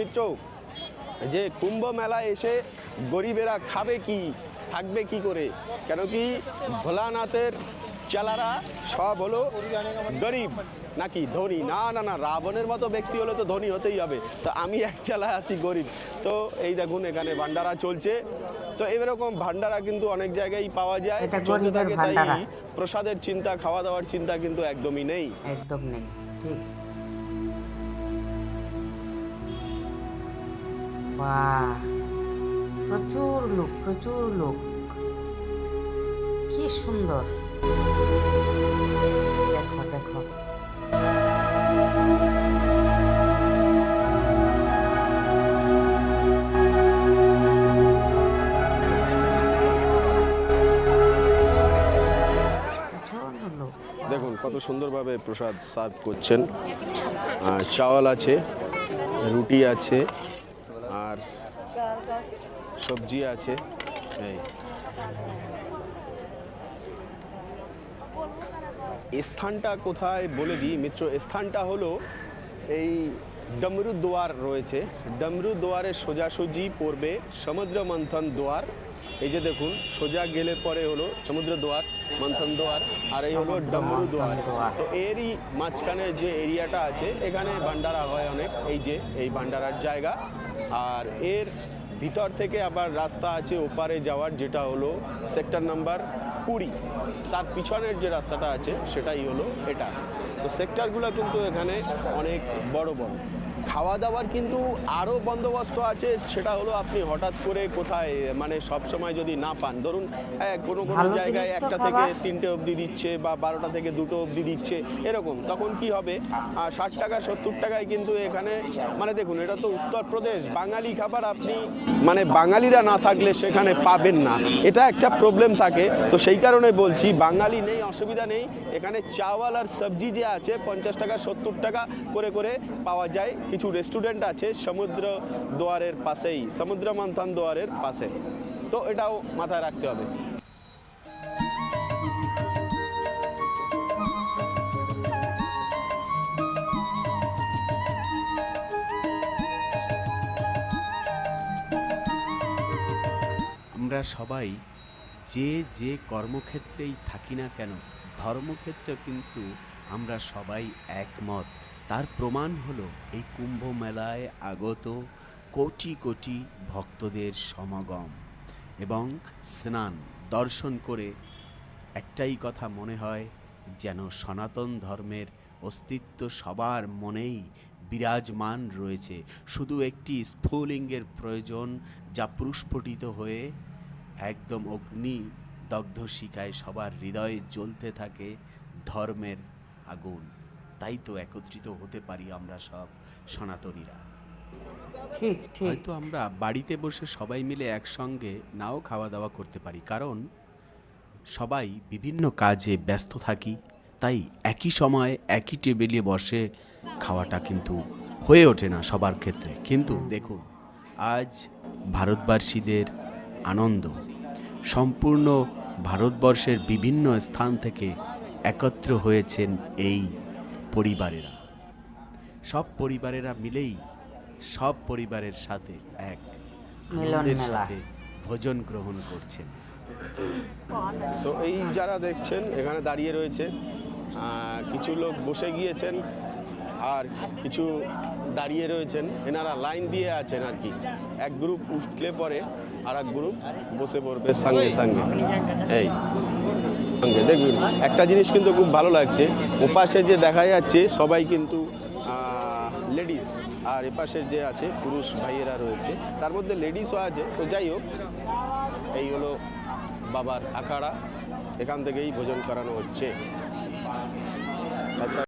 মিত্র, যে কুম্ভ মেলায় এসে গরিবেরা খাবে কি, থাকবে কি করে? কেন কি ভোলানাথের চেলারা সব হলো গরিব নাকি ধনী? না না না, রাবণের মতো ব্যক্তি হলে তো ধনী হতেই হবে। তো আমি এক চেলা আছি গরিব। তো এই দেখুন এখানে ভান্ডারা চলছে। তো এরকম ভান্ডারা কিন্তু অনেক জায়গায় পাওয়া যায়, চলতে থাকে। তাই প্রসাদের চিন্তা, খাওয়া দাওয়ার চিন্তা কিন্তু একদমই নেই, একদম নেই। ঠিক। বাহ, প্রচুর লোক, প্রচুর লোক, কি সুন্দর। দেখো দেখো, দেখুন কত সুন্দরভাবে প্রসাদ সার্ভ করছেন। আর চাওয়াল আছে, রুটি আছে, আর সবজি আছে। এই স্থানটা কোথায় বলে দিই মিত্র, স্থানটা হলো এই ডমরু দুয়ার রয়েছে। ডমরু দুয়ারের সোজাসুজি পড়বে সমুদ্র মন্থন দুয়ার। এই যে দেখুন, সোজা গেলে পরে হলো সমুদ্র দুয়ার, মন্থন দুয়ার, আর এই হলো ডমরু দুয়ার। তো এরই মাঝখানে যে এরিয়াটা আছে, এখানে ভান্ডারা হয় অনেক। এই যে এই ভান্ডারার জায়গা। আর এর ভিতর থেকে আবার রাস্তা আছে ওপারে যাওয়ার, যেটা হলো সেক্টর নাম্বার 20। তার পিছনের যে রাস্তাটা আছে সেটাই হলো এটা। তো সেক্টরগুলো কিন্তু এখানে অনেক বড় বড়। খাওয়া দাওয়ার কিন্তু আরও বন্দোবস্ত আছে। সেটা হলো আপনি হঠাৎ করে কোথায়, মানে সব সময় যদি না পান, ধরুন কোনো কোনো জায়গায় 1টা থেকে 3টে অবধি দিচ্ছে, বা 12টা থেকে 2টো অবধি দিচ্ছে, এরকম। তখন কি হবে, 60 টাকা 70 টাকায় কিন্তু এখানে, মানে দেখুন এটা তো উত্তরপ্রদেশ, বাঙালি খাবার আপনি মানে বাঙালিরা না থাকলে সেখানে পাবেন না, এটা একটা প্রবলেম থাকে। তো সেই কারণে বলছি, বাঙালি নেই অসুবিধা নেই, এখানে চাওয়াল আর সবজি যে আছে 50 টাকা 70 টাকা করে করে পাওয়া যায়। কিছু রেস্টুরেন্ট আছে সমুদ্র দুয়ারের পাশেই, সমুদ্র মন্থন দুয়ারের পাশে। তো এটাও মাথায় রাখতে হবে। আমরা সবাই যে কর্মক্ষেত্রেই থাকি না কেন, ধর্মক্ষেত্রে কিন্তু আমরা সবাই একমত। তার প্রমাণ হলো এই কুম্ভ মেলায় আগত কোটি কোটি ভক্তদের সমাগম এবং স্নান দর্শন করে একটাই কথা মনে হয়, যেন সনাতন ধর্মের অস্তিত্ব সবার মনেই বিরাজমান রয়েছে। শুধু একটি স্ফুলিঙ্গের প্রয়োজন, যা প্রস্ফুটিত হয়ে একদম অগ্নি দগ্ধ শিখায় সবার হৃদয়ে জ্বলতে থাকে ধর্মের আগুন। তাই তো একত্রিত হতে পারি আমরা সব সনাতনীরা। ঠিক ঠিক। হয়তো আমরা বাড়িতে বসে সবাই মিলে একসঙ্গে নাও খাওয়া দাওয়া করতে পারি, কারণ সবাই বিভিন্ন কাজে ব্যস্ত থাকি। তাই একই সময় একই টেবিলে বসে খাওয়াটা কিন্তু হয়ে ওঠে না সবার ক্ষেত্রে। কিন্তু দেখুন, আজ ভারতবাসীদের আনন্দ, সম্পূর্ণ ভারতবর্ষের বিভিন্ন স্থান থেকে একত্র হয়েছেন এই পরিবারেরা। সব পরিবারেরা মিলেই সব পরিবারের সাথে এক আনন্দের সাথে ভোজন গ্রহণ করছেন। তো এই যারা দেখছেন এখানে দাঁড়িয়ে রয়েছে, কিছু লোক বসে গিয়েছেন আর কিছু দাঁড়িয়ে রয়েছেন। এনারা লাইন দিয়ে আছেন আর কি। এক গ্রুপ উঠলে পরে আর এক গ্রুপ বসে পড়বে সঙ্গে সঙ্গে। এই সঙ্গে দেখুন একটা জিনিস কিন্তু খুব ভালো লাগছে, ওপাশে যে দেখা যাচ্ছে সবাই কিন্তু লেডিস, আর এপাশের যে আছে পুরুষ ভাইয়েরা রয়েছে, তার মধ্যে লেডিসও আছে। তো যাই হোক, এই হলো বাবার আখাড়া, এখান থেকেই ভোজন করানো হচ্ছে।